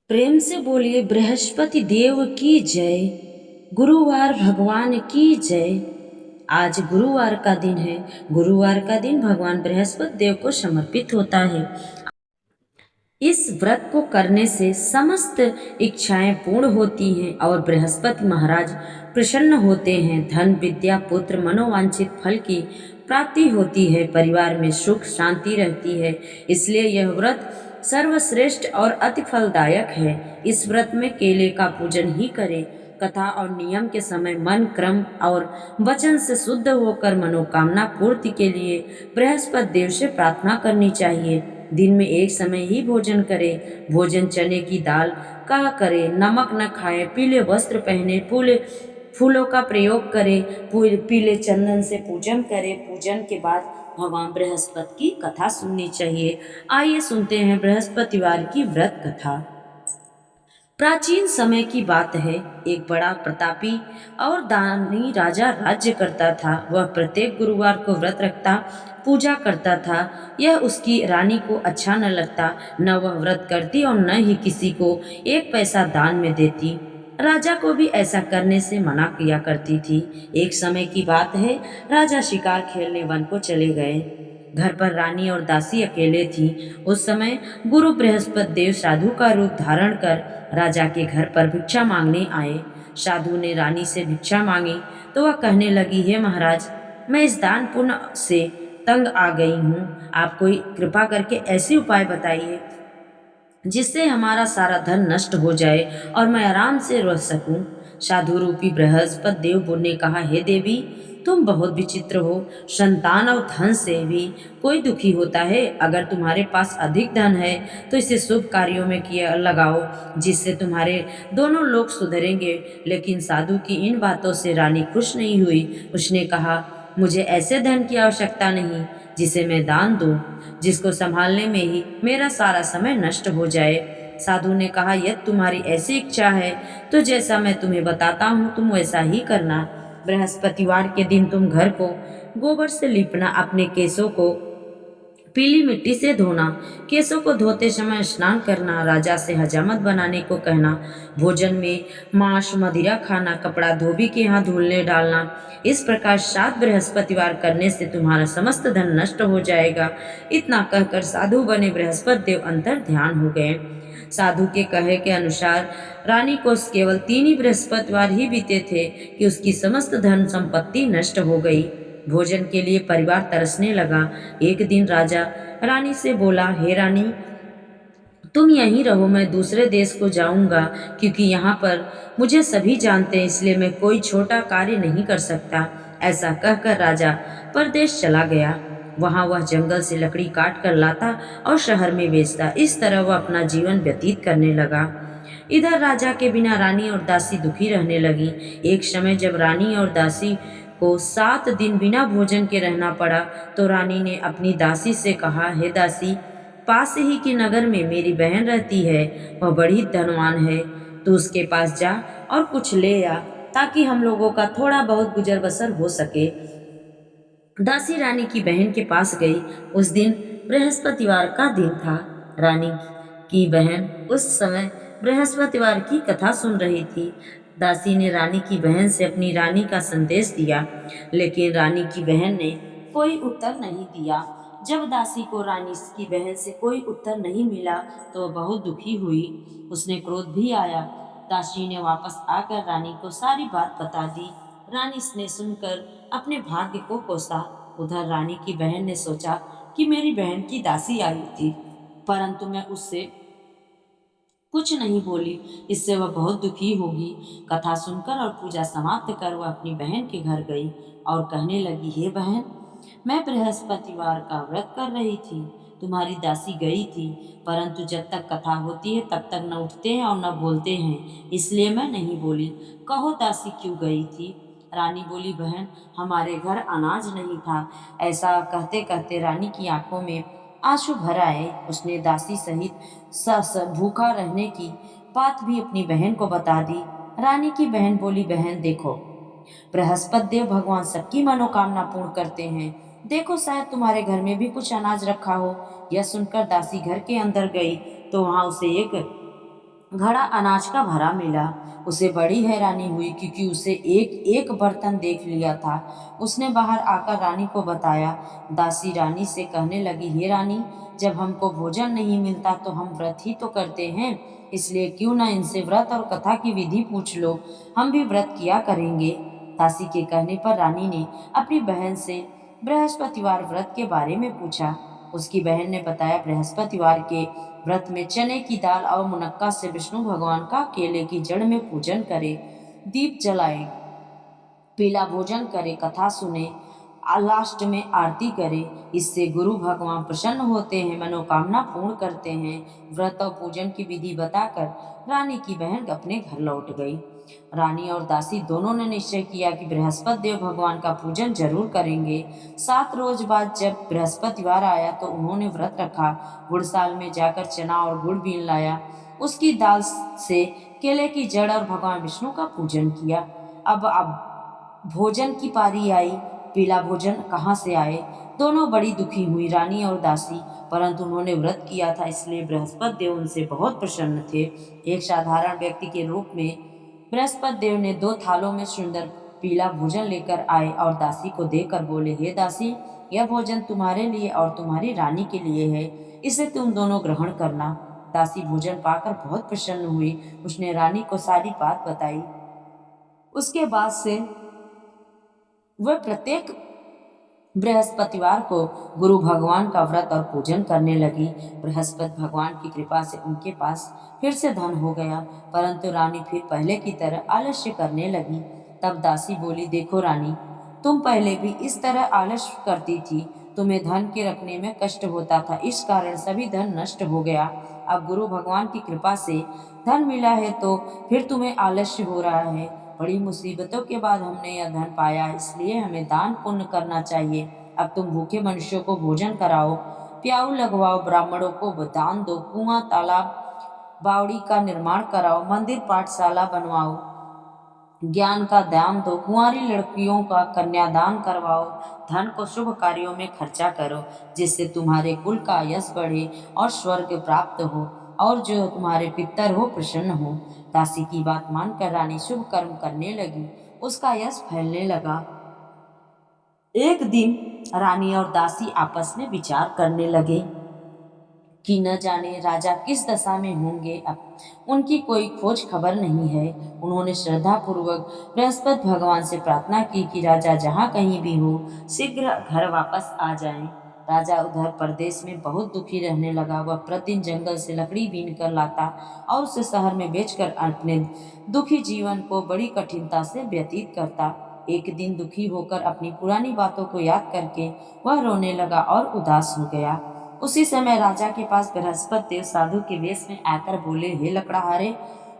प्रेम से बोलिए बृहस्पति देव की जय। गुरुवार भगवान की जय। आज गुरुवार का दिन है। गुरुवार का दिन भगवान बृहस्पति देव को समर्पित होता है। इस व्रत को करने से समस्त इच्छाएं पूर्ण होती हैं और बृहस्पति महाराज प्रसन्न होते हैं। धन विद्या पुत्र मनोवांछित फल की प्राप्ति होती है। परिवार में सुख शांति रहती है। इसलिए यह व्रत सर्वश्रेष्ठ और अति फलदायक है। इस व्रत में केले का पूजन ही करें। कथा और नियम के समय मन क्रम और वचन से शुद्ध होकर मनोकामना पूर्ति के लिए बृहस्पति देव से प्रार्थना करनी चाहिए। दिन में एक समय ही भोजन करें। भोजन चने की दाल का करें। नमक न खाएं। पीले वस्त्र पहने। पूरे फूलों का प्रयोग करें। पीले चंदन से पूजन करें। पूजन के बाद भगवान बृहस्पति की कथा सुननी चाहिए। आइए सुनते हैं बृहस्पतिवार की व्रत कथा। प्राचीन समय की बात है। एक बड़ा प्रतापी और दानी राजा राज्य करता था। वह प्रत्येक गुरुवार को व्रत रखता, पूजा करता था। यह उसकी रानी को अच्छा न लगता। न वह व्रत करती और न ही किसी को एक पैसा दान में देती। राजा को भी ऐसा करने से मना किया करती थी। एक समय की बात है। राजा शिकार खेलने वन को चले गए। घर पर रानी और दासी अकेले थी। उस समय गुरु बृहस्पति देव साधु का रूप धारण कर राजा के घर पर भिक्षा मांगने आए। साधु ने रानी से भिक्षा मांगी तो वह कहने लगी, हे महाराज, मैं इस दान पुण्य से तंग आ गई हूँ। आप कोई कृपा करके ऐसी उपाय बताइए जिससे हमारा सारा धन नष्ट हो जाए और मैं आराम से रह सकूं। साधु रूपी बृहस्पति देव ने कहा, हे देवी, तुम बहुत विचित्र हो। संतान और धन से भी कोई दुखी होता है। अगर तुम्हारे पास अधिक धन है तो इसे शुभ कार्यों में किया लगाओ, जिससे तुम्हारे दोनों लोग सुधरेंगे। लेकिन साधु की इन बातों से रानी खुश नहीं हुई। उसने कहा, मुझे ऐसे धन की आवश्यकता नहीं जिसे मैं दान दूं, जिसको संभालने में ही मेरा सारा समय नष्ट हो जाए। साधु ने कहा, यदि तुम्हारी ऐसी इच्छा है तो जैसा मैं तुम्हें बताता हूँ तुम वैसा ही करना। बृहस्पतिवार के दिन तुम घर को गोबर से लीपना, अपने केसों को पीली मिट्टी से धोना, केसों को धोते समय स्नान करना, राजा से हजामत बनाने को कहना, भोजन में मांस मदिरा खाना, कपड़ा धोबी के यहाँ धुलने डालना। इस प्रकार 7 बृहस्पतिवार करने से तुम्हारा समस्त धन नष्ट हो जाएगा। इतना कहकर साधु बने बृहस्पति देव अंतर ध्यान हो गए। साधु के कहे के अनुसार रानी को केवल 3 ही बृहस्पतिवार ही बीते थे कि उसकी समस्त धन संपत्ति नष्ट हो गई। भोजन के लिए परिवार तरसने लगा। एक दिन राजा रानी से बोला, हे रानी, तुम यहीं रहो, मैं दूसरे देश को जाऊंगा, क्योंकि यहाँ पर मुझे सभी जानते हैं, इसलिए मैं कोई छोटा कार्य नहीं कर सकता। ऐसा कहकर राजा परदेश चला गया। वहाँ वह जंगल से लकड़ी काट कर लाता और शहर में बेचता। इस तरह वह अपना जीवन व्यतीत करने लगा। इधर राजा के बिना रानी और दासी दुखी रहने लगी। एक समय जब रानी और दासी को 7 दिन बिना भोजन के रहना पड़ा तो रानी ने अपनी दासी से कहा, हे दासी, पास ही के नगर में मेरी बहन रहती है। वह बड़ी धनवान है। तू उसके पास जा और कुछ ले आ, ताकि हम लोगों का थोड़ा बहुत गुजर बसर हो सके। दासी रानी की बहन के पास गई। उस दिन बृहस्पतिवार का दिन था। रानी की बहन उस समय बृहस्पतिवार की कथा सुन रही थी। दासी ने रानी की बहन से अपनी रानी का संदेश दिया, लेकिन रानी की बहन ने कोई उत्तर नहीं दिया। जब दासी को रानी की बहन से कोई उत्तर नहीं मिला तो वह बहुत दुखी हुई। उसने क्रोध भी आया। दासी ने वापस आकर रानी को सारी बात बता दी। रानी ने सुनकर अपने भाग्य को कोसा। उधर रानी की बहन ने सोचा कि मेरी बहन की दासी आई थी, परंतु मैं उससे कुछ नहीं बोली, इससे वह बहुत दुखी होगी। कथा सुनकर और पूजा समाप्त कर वह अपनी बहन के घर गई और कहने लगी, हे बहन, मैं बृहस्पतिवार का व्रत कर रही थी। तुम्हारी दासी गई थी, परंतु जब तक कथा होती है तब तक न उठते हैं और न बोलते हैं, इसलिए मैं नहीं बोली। कहो दासी क्यों गई थी? रानी बोली, बहन, हमारे घर अनाज नहीं था। ऐसा कहते कहते रानी की आंखों में आंसू भर आए। उसने दासी सहित भूखा रहने की बात भी अपनी बहन को बता दी। रानी की बहन बोली, बहन देखो, बृहस्पति देव भगवान सबकी मनोकामना पूर्ण करते हैं। देखो, शायद तुम्हारे घर में भी कुछ अनाज रखा हो। यह सुनकर दासी घर के अंदर गई तो वहां उसे एक घड़ा अनाज का भरा मिला। उसे बड़ी हैरानी हुई क्योंकि उसे एक एक बर्तन देख लिया था। उसने बाहर आकर रानी को बताया। दासी रानी से कहने लगी, हे रानी, जब हमको भोजन नहीं मिलता तो हम व्रत ही तो करते हैं, इसलिए क्यों न इनसे व्रत और कथा की विधि पूछ लो, हम भी व्रत किया करेंगे। दासी के कहने पर रानी ने अपनी बहन से बृहस्पतिवार व्रत के बारे में पूछा। उसकी बहन ने बताया, बृहस्पतिवार के व्रत में चने की दाल और मुनक्का से विष्णु भगवान का केले की जड़ में पूजन करे, दीप जलाए, पीला भोजन करे, कथा सुने, लास्ट में आरती करे। इससे गुरु भगवान प्रसन्न होते हैं, मनोकामना पूर्ण करते हैं। व्रत और पूजन की विधि बताकर रानी की बहन अपने घर लौट गई। रानी और दासी दोनों ने निश्चय किया कि बृहस्पति देव भगवान का पूजन जरूर करेंगे। 7 रोज बाद जब बृहस्पतिवार आया तो उन्होंने व्रत रखा। गुड़साल में जाकर चना और गुड़ बीन लाया, उसकी दाल से केले की जड़ और भगवान विष्णु का पूजन किया। अब भोजन की पारी आई। पीला भोजन कहाँ से आए? दोनों बड़ी दुखी हुई, रानी और दासी, परंतु उन्होंने व्रत किया था इसलिए बृहस्पति देव उनसे बहुत प्रसन्न थे। एक साधारण व्यक्ति के रूप में बृहस्पति देव ने 2 थालों में सुंदर पीला भोजन लेकर आए और दासी को देकर बोले, हे दासी, यह भोजन तुम्हारे लिए और तुम्हारी रानी के लिए है, इसे तुम दोनों ग्रहण करना। दासी भोजन पाकर बहुत प्रसन्न हुई। उसने रानी को सारी बात बताई। उसके बाद से वह प्रत्येक बृहस्पतिवार को गुरु भगवान का व्रत और पूजन करने लगी। बृहस्पति भगवान की कृपा से उनके पास फिर से धन हो गया, परंतु रानी फिर पहले की तरह आलस्य करने लगी। तब दासी बोली, देखो रानी, तुम पहले भी इस तरह आलस्य करती थी, तुम्हें धन के रखने में कष्ट होता था, इस कारण सभी धन नष्ट हो गया। अब गुरु भगवान की कृपा से धन मिला है तो फिर तुम्हें आलस्य हो रहा है। बड़ी मुसीबतों के बाद हमने यह धन पाया, इसलिए हमें दान पुण्य करना चाहिए। अब तुम भूखे मनुष्यों को भोजन कराओ, प्याऊ लगवाओ, ब्राह्मणों को दान दो, कुआं तालाब बावड़ी का निर्माण कराओ, मंदिर पाठशाला बनवाओ, ज्ञान का दान दो, कुंवारी लड़कियों का कन्यादान करवाओ, धन को शुभ कार्यों में खर्चा करो, जिससे तुम्हारे कुल का यश बढ़े और स्वर्ग प्राप्त हो, और जो तुम्हारे पितर हो प्रसन्न हो। दासी की बात मानकर रानी शुभ कर्म करने लगी, उसका यश फैलने लगा। एक दिन रानी और दासी आपस में विचार करने लगे कि न जाने राजा किस दशा में होंगे। अब उनकी कोई खोज खबर नहीं है। उन्होंने श्रद्धा पूर्वक बृहस्पति भगवान से प्रार्थना की कि राजा जहाँ कहीं भी हो शीघ्र घर वापस आ जाएं। राजा उधर परदेश में बहुत दुखी रहने लगा। वह प्रतिदिन जंगल से लकड़ी बीन कर लाता और उसे शहर में बेचकर अपने दुखी जीवन को बड़ी कठिनता से व्यतीत करता। एक दिन दुखी होकर अपनी पुरानी बातों को याद करके वह रोने लगा और उदास हो गया। उसी समय राजा के पास बृहस्पति देव साधु के वेश में आकर बोले, हे लकड़हारे,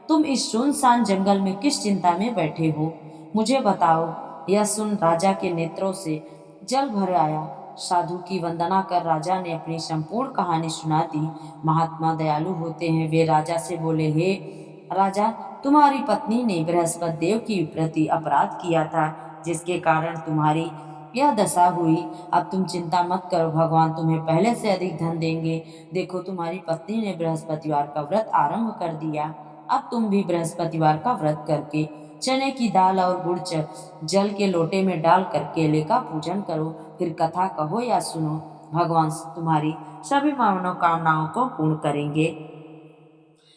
तुम इस सुनसान जंगल में किस चिंता में बैठे हो, मुझे बताओ। यह सुन राजा के नेत्रों से जल भर आया। साधु की वंदना कर राजा ने अपनी संपूर्ण कहानी सुना दी। महात्मा दयालु होते हैं। वे राजा से बोले, हे राजा, तुम्हारी पत्नी ने बृहस्पति देव के प्रति अपराध किया था, जिसके कारण तुम्हारी यह दशा हुई। अब तुम चिंता मत करो, भगवान तुम्हें पहले से अधिक धन देंगे। देखो, तुम्हारी पत्नी ने बृहस्पतिवार का व्रत आरंभ कर दिया। अब तुम भी बृहस्पतिवार का व्रत करके चने की दाल और गुड़ जल के लोटे में डालकर केले का पूजन करो, फिर कथा कहो या सुनो। भगवान तुम्हारी सभी मनोकामनाओं को पूर्ण करेंगे।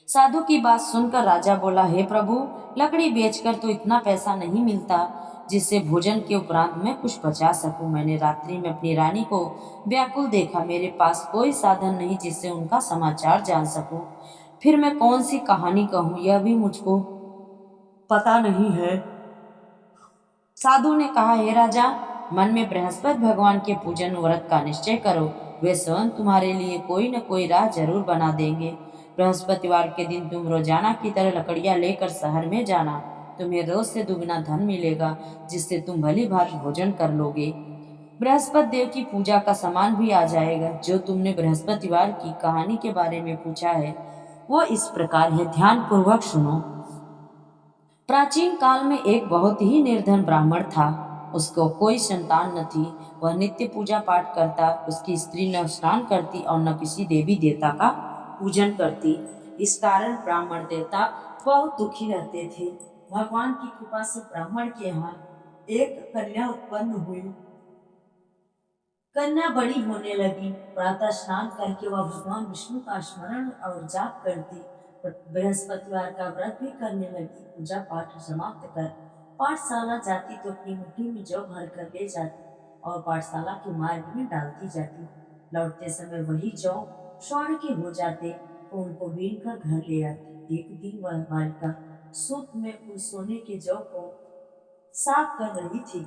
साधु की बात सुनकर राजा बोला, हे प्रभु, लकड़ी बेचकर तो इतना पैसा नहीं मिलता जिससे भोजन के उपरांत मैं कुछ बचा सकूं। मैंने रात्रि में अपनी रानी को व्याकुल देखा। मेरे पास कोई साधन नहीं जिससे उनका समाचार जान सकूं। फिर मैं कौन सी कहानी कहूं, यह भी मुझको पता नहीं है। साधु ने कहा, हे राजा, मन में बृहस्पति भगवान के पूजन व्रत का निश्चय करो, वे स्वयं तुम्हारे लिए कोई न कोई राह जरूर बना देंगे। बृहस्पतिवार के दिन तुम रोजाना की तरह लकड़ियां लेकर शहर में जाना। तुम्हें रोज से दुगना धन मिलेगा, जिससे तुम भली भांति भोजन कर लोगे। बृहस्पति देव की पूजा का सामान भी आ जाएगा। जो तुमने बृहस्पतिवार की कहानी के बारे में पूछा है वो इस प्रकार है, ध्यान पूर्वक सुनो। प्राचीन काल में एक बहुत ही निर्धन ब्राह्मण था। उसको कोई संतान न थी। वह नित्य पूजा पाठ करता। उसकी स्त्री न स्नान करती और न किसी देवी देवता का पूजन करती। इस कारण ब्राह्मण देवता बहुत दुखी रहते थे। भगवान की कृपा से ब्राह्मण के यहाँ एक कन्या उत्पन्न हुई। कन्या बड़ी होने लगी। प्रातः स्नान करके वह भगवान विष्णु का स्मरण और जाप करती। बृहस्पतिवार का व्रत भी करने लगी। पूजा पाठ समाप्त कर पाठशाला जाती तो अपनी मुट्ठी में जौ भर कर ले जाती और पाठशाला के मार्ग में डालती जाती। लौटते समय वही जौ स्वर्ण के हो जाते तो उनको बीन कर घर ले आती। एक दिन वह बालिका सूप में उस सोने के जौ को साफ कर रही थी।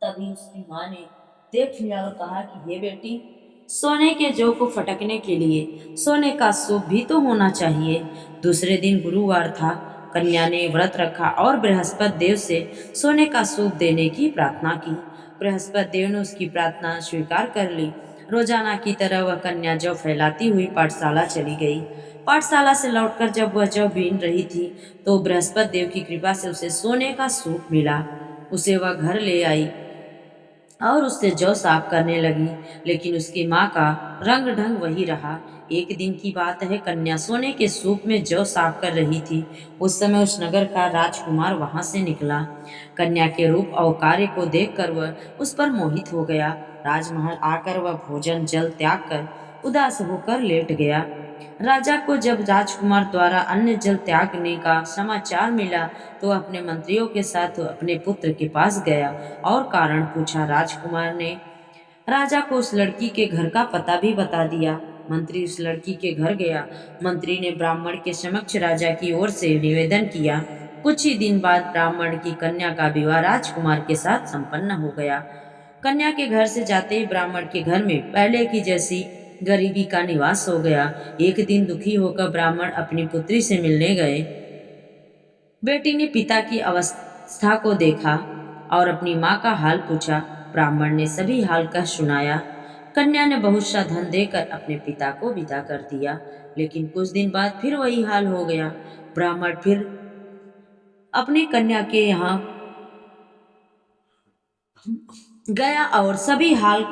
तभी उसकी माँ ने देख लिया और कहा कि हे बेटी, सोने के जौ को फटकने के लिए सोने का सूप भी तो होना चाहिए। दूसरे दिन गुरुवार था। कन्या ने व्रत रखा और बृहस्पति देव से सोने का सूप देने की प्रार्थना की। बृहस्पति देव ने उसकी प्रार्थना स्वीकार कर ली। रोजाना की तरह वह कन्या जौ फैलाती हुई पाठशाला चली गई। पाठशाला से लौटकर जब वह जौ बीन रही थी तो बृहस्पति देव की कृपा से उसे सोने का सूप मिला। उसे वह घर ले आई और उससे जौ साफ करने लगी, लेकिन उसकी माँ का रंग ढंग वही रहा। एक दिन की बात है, कन्या सोने के सूप में जौ साफ कर रही थी। उस समय उस नगर का राजकुमार वहां से निकला। कन्या के रूप और कार्य को देखकर वह उस पर मोहित हो गया। राजमहल आकर वह भोजन जल त्याग कर उदास होकर लेट गया। राजा को जब राजकुमार द्वारा अन्न जल त्यागने का समाचार मिला तो अपने मंत्रियों के साथ अपने पुत्र के पास गया और कारण पूछा। राजकुमार ने राजा को उस लड़की के घर का पता भी बता दिया। मंत्री उस लड़की के घर गया। मंत्री ने ब्राह्मण के समक्ष राजा की ओर से निवेदन किया। कुछ ही दिन बाद ब्राह्मण की कन्या का विवाह राजकुमार के साथ संपन्न हो गया। कन्या के घर से जाते ही ब्राह्मण के घर में पहले की जैसी गरीबी का निवास हो गया। एक दिन दुखी होकर ब्राह्मण अपनी पुत्री से मिलने गए। बेटी ने पिता की अवस्था को देखा और अपनी माँ का हाल पूछा। ब्राह्मण ने सभी हाल कह सुनाया। कन्या ने बहुत सा धन देकर अपने पिता को विदा कर दिया, लेकिन कुछ दिन बाद फिर वही हाल हो गया। ब्राह्मण फिर अपनी कन्या के यहाँ गया और सभी हाल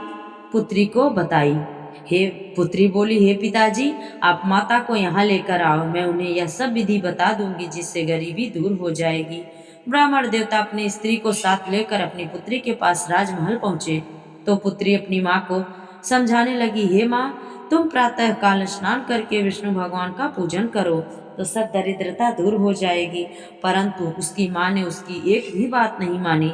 पुत्री को बताई। हे पुत्री बोली, हे पिताजी, आप माता को यहाँ लेकर आओ, मैं उन्हें यह सब विधि बता दूंगी जिससे गरीबी दूर हो जाएगी। ब्राह्मण देवता अपनी स्त्री को साथ लेकर अपनी पुत्री के पास राजमहल पहुंचे तो पुत्री अपनी माँ को समझाने लगी। हे माँ, तुम प्रातः काल स्नान करके विष्णु भगवान का पूजन करो तो सब दरिद्रता दूर हो जाएगी। परंतु उसकी माँ ने उसकी एक भी बात नहीं मानी।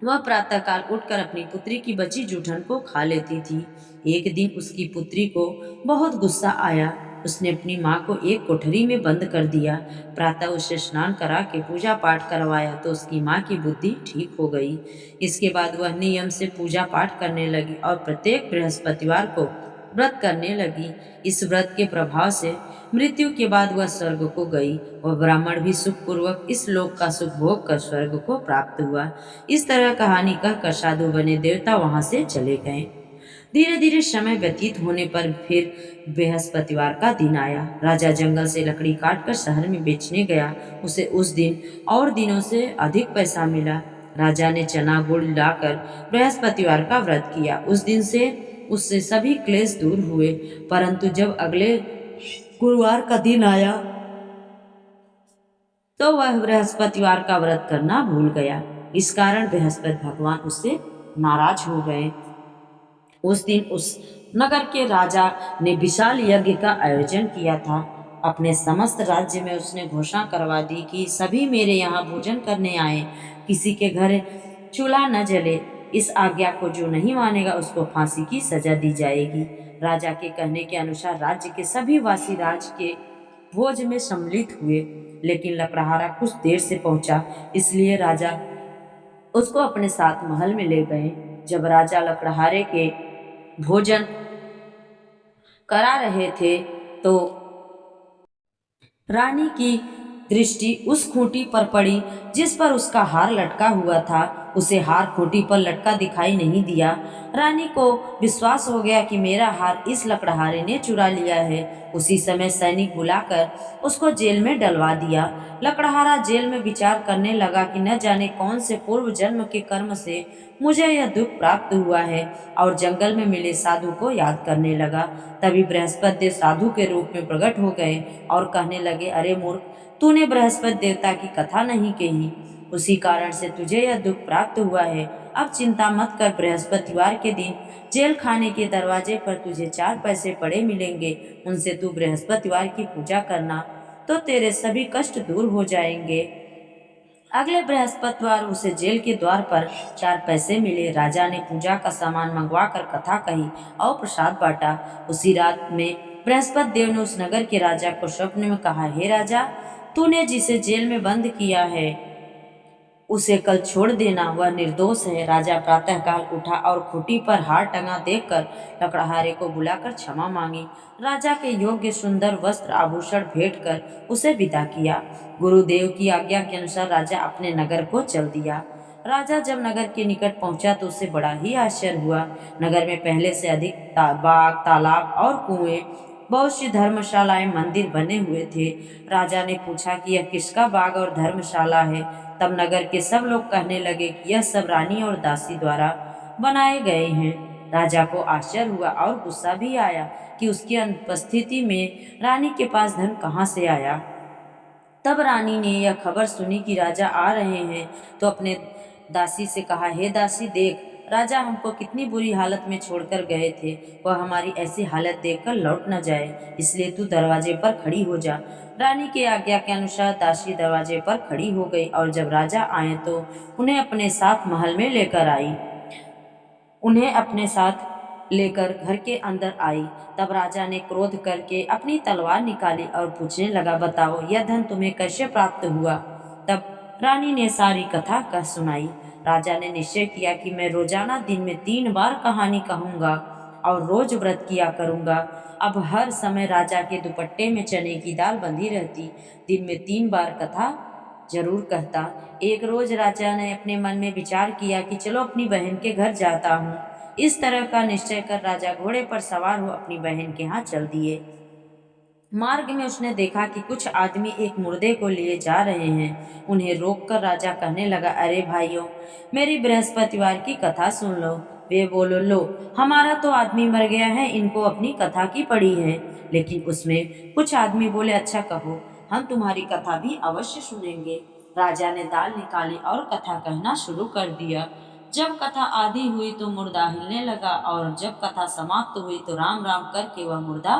वह प्रातःकाल उठकर अपनी पुत्री की बची जूठन को खा लेती थी। एक दिन उसकी पुत्री को बहुत गुस्सा आया। उसने अपनी माँ को एक कोठरी में बंद कर दिया। प्रातः उसे स्नान करा के पूजा पाठ करवाया तो उसकी माँ की बुद्धि ठीक हो गई। इसके बाद वह नियम से पूजा पाठ करने लगी और प्रत्येक बृहस्पतिवार को व्रत करने लगी। इस व्रत के प्रभाव से मृत्यु के बाद वह स्वर्ग को गई और ब्राह्मण भी सुखपूर्वक इस लोक का सुख भोग कर स्वर्ग को प्राप्त हुआ। इस तरह कहानी कहकर साधु बने देवता वहां से चले गए। धीरे धीरे समय व्यतीत होने पर फिर बृहस्पतिवार का दिन आया। राजा जंगल से लकड़ी काटकर शहर में बेचने गया। उसे उस दिन और दिनों से अधिक पैसा मिला। राजा ने चना गुड़ लाकर बृहस्पतिवार का व्रत किया। उस दिन से उससे सभी क्लेश दूर हुए। परंतु जब अगले गुरुवार का दिन आया तो वह बृहस्पतिवार का व्रत करना भूल गया। इस कारण बृहस्पति भगवान उससे नाराज हो गए। उस दिन उस नगर के राजा ने विशाल यज्ञ का आयोजन किया था। अपने समस्त राज्य में उसने घोषणा करवा दी कि सभी मेरे यहाँ भोजन करने आए, किसी के घर चूल्हा न जले। इस आज्ञा को जो नहीं मानेगा उसको फांसी की सजा दी जाएगी। राजा के कहने के अनुसार राज्य के सभी वासी राज के भोज में सम्मिलित हुए, लेकिन लकड़हारा कुछ देर से पहुंचा, इसलिए राजा उसको अपने साथ महल में ले गए। जब राजा लकड़हारे के भोजन करा रहे थे तो रानी की दृष्टि उस खूंटी पर पड़ी जिस पर उसका हार लटका हुआ था। उसे हार खूंटी पर लटका दिखाई नहीं दिया। रानी को विश्वास हो गया कि मेरा हार इस लकड़हारे ने चुरा लिया है। उसी समय सैनिक बुलाकर उसको जेल में डलवा दिया। लकड़हारा जेल में विचार करने लगा कि न जाने कौन से पूर्व जन्म के कर्म से मुझे यह दुख प्राप्त हुआ है, और जंगल में मिले साधु को याद करने लगा। तभी बृहस्पति देव साधु के रूप में प्रकट हो गए और कहने लगे, अरे मूर्ख, तूने बृहस्पति देवता की कथा नहीं कही, उसी कारण से तुझे यह दुख प्राप्त हुआ है। अब चिंता मत कर, बृहस्पतिवार के दिन जेल खाने के दरवाजे पर तुझे 4 पैसे पड़े मिलेंगे, उनसे तू बृहस्पतिवार की पूजा करना तो तेरे सभी कष्ट दूर हो जाएंगे। अगले बृहस्पतिवार उसे जेल के द्वार पर 4 पैसे मिले। राजा ने पूजा का सामान मंगवा कर कथा कही और प्रसाद बांटा। उसी रात में बृहस्पति देव ने उस नगर के राजा को स्वप्न में कहा, हे राजा, तूने जिसे जेल में बंद किया है उसे कल छोड़ देना, वह निर्दोष है। राजा प्रातःकाल उठा और खूंटी पर हार टंगा देखकर लकड़हारे को बुलाकर क्षमा मांगी। राजा के योग्य सुंदर वस्त्र आभूषण भेंट कर उसे विदा किया। गुरुदेव की आज्ञा के अनुसार राजा अपने नगर को चल दिया। राजा जब नगर के निकट पहुंचा तो उसे बड़ा ही आश्चर्य हुआ। नगर में पहले से अधिक बाग, तालाब और कुएं, बहुत सी धर्मशालाएं, मंदिर बने हुए थे। राजा ने पूछा कि यह किसका बाग और धर्मशाला है। तब नगर के सब लोग कहने लगे कि यह सब रानी और दासी द्वारा बनाए गए हैं। राजा को आश्चर्य हुआ और गुस्सा भी आया कि उसकी अनुपस्थिति में रानी के पास धन कहाँ से आया। तब रानी ने यह खबर सुनी कि राजा आ रहे हैं तो अपने दासी से कहा, हे दासी, देख, राजा हमको कितनी बुरी हालत में छोड़कर गए थे, वह हमारी ऐसी हालत देखकर लौट न जाए, इसलिए तू दरवाजे पर खड़ी हो जा। रानी की आज्ञा के अनुसार दासी दरवाजे पर खड़ी हो गई और जब राजा आए तो उन्हें अपने साथ महल में लेकर आई। उन्हें अपने साथ लेकर घर के अंदर आई। तब राजा ने क्रोध करके अपनी तलवार निकाली और पूछने लगा, बताओ यह धन तुम्हें कैसे प्राप्त हुआ। तब रानी ने सारी कथा कह सुनाई। राजा ने निश्चय किया कि मैं रोजाना दिन में 3 बार कहानी कहूँगा और रोज व्रत किया करूँगा। अब हर समय राजा के दुपट्टे में चने की दाल बंधी रहती। दिन में 3 बार कथा जरूर कहता। एक रोज राजा ने अपने मन में विचार किया कि चलो अपनी बहन के घर जाता हूँ। इस तरह का निश्चय कर राजा घोड़े पर सवार हो अपनी बहन के यहाँ चल दिए। मार्ग में उसने देखा कि कुछ आदमी एक मुर्दे को लिए जा रहे हैं। उन्हें रोककर राजा कहने लगा, अरे भाइयों, मेरी बृहस्पतिवार की कथा सुन लो। वे बोलो, लो, हमारा तो आदमी मर गया है, इनको अपनी कथा की पड़ी है। लेकिन उसमें कुछ आदमी बोले, अच्छा कहो, हम तुम्हारी कथा भी अवश्य सुनेंगे। राजा ने दाल निकाली और कथा कहना शुरू कर दिया। जब कथा आधी हुई तो मुर्दा हिलने लगा और जब कथा समाप्त हुई तो राम राम करके वह मुर्दा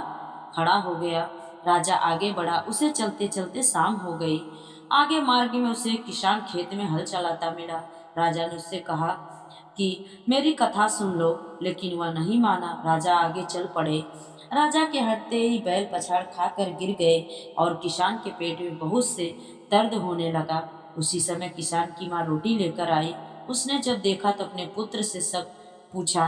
खड़ा हो गया। राजा आगे बढ़ा, उसे चलते चलते शाम हो गई। आगे मार्ग में उसे एक किसान खेत में हल चलाता मिला। राजा ने उससे कहा कि मेरी कथा सुन लो, लेकिन वह नहीं माना। राजा आगे चल पड़े। राजा के हटते ही बैल पछाड़ खाकर गिर गए और किसान के पेट में बहुत से दर्द होने लगा। उसी समय किसान की माँ रोटी लेकर आई। उसने जब देखा तो अपने पुत्र से सब पूछा।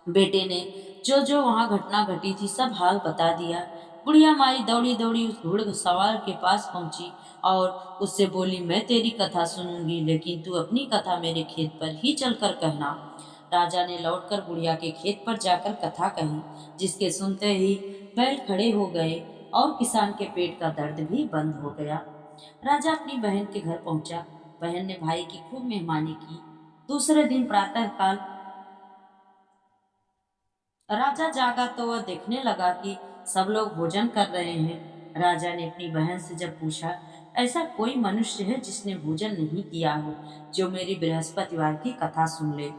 बेटे ने जो जो वहां घटना घटी थी सब हाल बता दिया। बुढ़िया माई दौड़ी दौड़ी उस घुड़सवार के पास पहुंची और उससे बोली, मैं तेरी कथा सुनूंगी, लेकिन तू अपनी कथा मेरे खेत पर ही चलकर कहना। राजा ने लौटकर बुढ़िया के खेत पर जाकर कथा कही, जिसके सुनते ही बैल खड़े हो गए और किसान के पेट का दर्द भी बंद हो गया। राजा अपनी बहन के घर पहुंचा। बहन ने भाई की खूब मेहमानी की। दूसरे दिन प्रातःकाल राजा जागा तो वह देखने लगा कि सब लोग भोजन कर रहे हैं। राजा ने अपनी बहन से जब पूछा, ऐसा कोई मनुष्य है जिसने भोजन नहीं किया हो, जो मेरी बृहस्पतिवार की कथा सुन ले।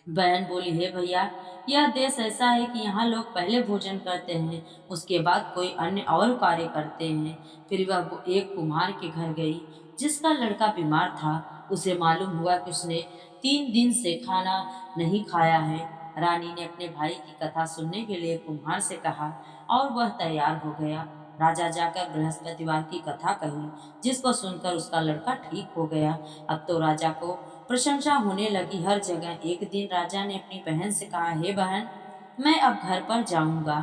बहन बोली, हे भैया, यह देश ऐसा है कि यहाँ लोग पहले भोजन करते हैं, उसके बाद कोई अन्य और कार्य करते हैं। फिर वह एक कुम्हार के घर गई जिसका लड़का बीमार था। उसे मालूम हुआ कि उसने 3 दिन से खाना नहीं खाया है। रानी ने अपने भाई की कथा सुनने के लिए कुम्हार से कहा और वह तैयार हो गया। राजा जाकर बृहस्पतिवार की कथा कही, जिसको सुनकर उसका लड़का ठीक हो गया। अब तो राजा को प्रशंसा होने लगी हर जगह। एक दिन राजा ने अपनी बहन से कहा, हे बहन, मैं अब घर पर जाऊंगा,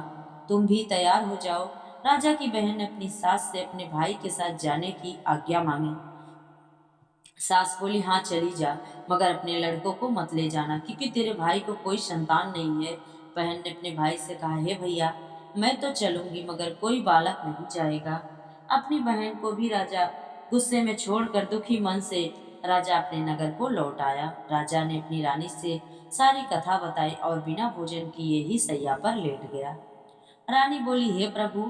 तुम भी तैयार हो जाओ। राजा की बहन ने अपनी सास से अपने भाई के साथ जाने की आज्ञा मांगी। सास बोली, हाँ चली जा, मगर अपने लड़कों को मत ले जाना, क्योंकि तेरे भाई को कोई संतान नहीं है। बहन ने अपने भाई से कहा, हे भैया, मैं तो चलूंगी मगर कोई बालक नहीं जाएगा। अपनी बहन को भी राजा गुस्से में छोड़कर दुखी मन से राजा अपने नगर को लौट आया। राजा ने अपनी रानी से सारी कथा बताई और बिना भोजन किए ही सैया पर लेट गया। रानी बोली, हे प्रभु,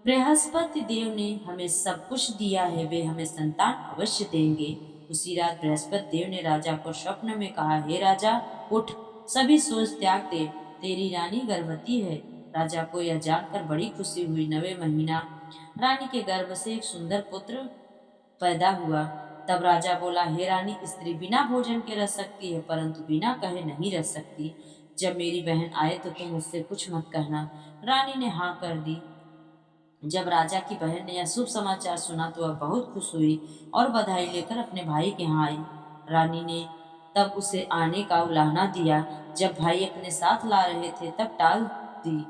बृहस्पति देव ने हमें सब कुछ दिया है, वे हमें संतान अवश्य देंगे। उसी रात बृहस्पति देव ने राजा को स्वप्न में कहा, हे राजा, उठ, सभी सोच त्याग दे, तेरी रानी गर्भवती है। राजा को यह जानकर बड़ी खुशी हुई। 9वें महीना रानी के गर्भ से एक सुंदर पुत्र पैदा हुआ। तब राजा बोला, हे रानी, स्त्री बिना भोजन के रह सकती है, परंतु बिना कहे नहीं रह सकती। जब मेरी बहन आए तो तुम उससे कुछ मत कहना। रानी ने हाँ कर दी। जब राजा की बहन ने यह शुभ समाचार सुना तो वह बहुत खुश हुई और बधाई लेकर अपने भाई के यहाँ आई। रानी ने तब उसे आने का उलाहना दिया। जब भाई अपने साथ ला रहे थे तब टाल दी,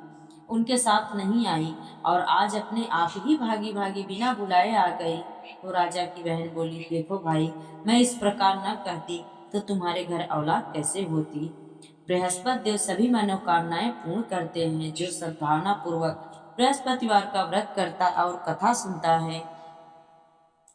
उनके साथ नहीं आई और आज अपने आप ही भागी भागी बिना बुलाए आ गई। तो राजा की बहन बोली, देखो भाई, मैं इस प्रकार न कहती तो तुम्हारे घर औलाद कैसे होती। बृहस्पति देव सभी मनोकामनाएं पूर्ण करते हैं। जो सद्भावना पूर्वक बृहस्पतिवार का व्रत करता और कथा सुनता है,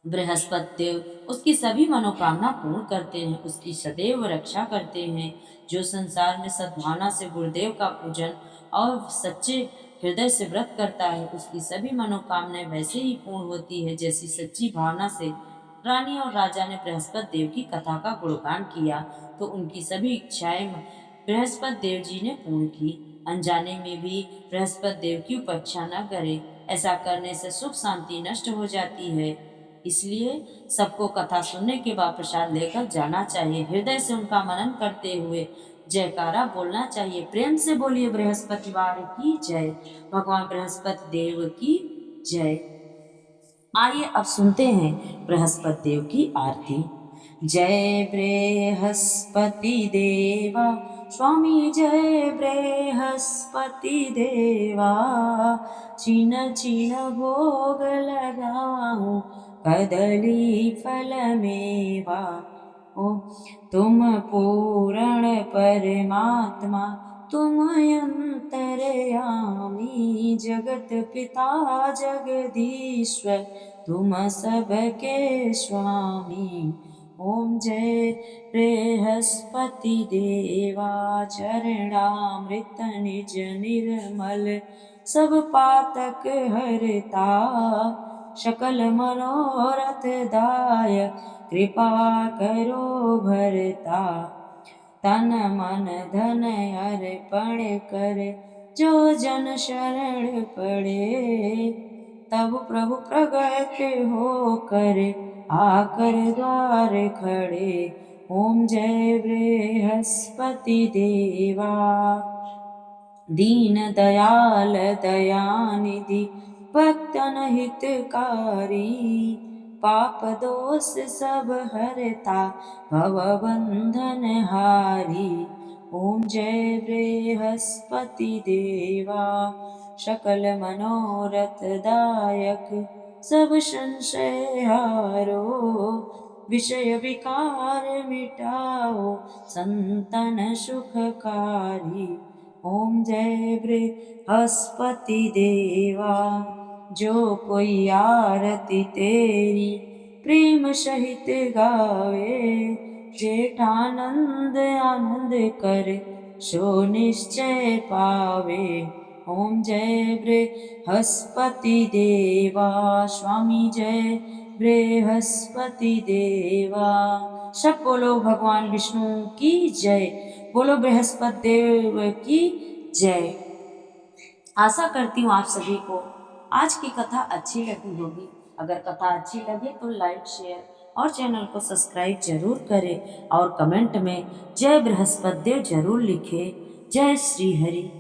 बृहस्पति देव उसकी सभी मनोकामना पूर्ण करते हैं, उसकी सदैव रक्षा करते हैं। जो संसार में सद्भावना से गुरुदेव का पूजन और सच्चे हृदय से व्रत करता है, उसकी सभी मनोकामनाएं वैसे ही पूर्ण होती है जैसी सच्ची भावना से। रानी और राजा ने बृहस्पति देव की कथा का गुणगान किया तो उनकी सभी इच्छाएं बृहस्पति देव जी ने पूर्ण की। अनजाने में भी बृहस्पति देव की उपेक्षा न करे, ऐसा करने से सुख शांति नष्ट हो जाती है। इसलिए सबको कथा सुनने के बाद प्रसाद लेकर जाना चाहिए। हृदय से उनका मनन करते हुए जयकारा बोलना चाहिए। प्रेम से बोलिए, बृहस्पतिवार की जय, भगवान बृहस्पति देव की जय। आइए अब सुनते हैं बृहस्पति देव की आरती। जय बृहस्पति देवा स्वामी, जय बृहस्पति देवा, छिन छिन भोग लगाऊं कदली फल मेवा। ओ तुम पूर्ण परमात्मा, तुम अंतर्यामी, जगत पिता जगदीश्वर, तुम सबके स्वामी। ओम जय बृहस्पति देवा, चरणामृत निज निर्मल, सब पातक हरता, सकल मनोरथ दायक, कृपा करो भरता। तन मन धन अर्पण कर, जो जन शरण पड़े, तब प्रभु प्रगट हो कर, आकर द्वार खड़े। ओम जय बृहस्पति देवा, दीन दयाल दयानिधि, भक्तन हितकारी, पाप दोष सब हरता, भव बंधन हारी। ओम जय बृहस्पति देवा, सकल मनोरथ दायक, सब संशय हारो, विषय विकार मिटाओ, संतन सुखकारी। ओम जय बृहस्पति देवा, जो कोई आरती तेरी प्रेम सहित गावे, जेठानंद आनंद कर, सो निश्चय पावे। ओम जय बृहस्पति देवा स्वामी, जय बृहस्पति देवा। सब बोलो भगवान विष्णु की जय, बोलो बृहस्पति देव की जय। आशा करती हूँ आप सभी को आज की कथा अच्छी लगी होगी। अगर कथा अच्छी लगे तो लाइक, शेयर और चैनल को सब्सक्राइब जरूर करें और कमेंट में जय बृहस्पति देव जरूर लिखें। जय श्री हरि।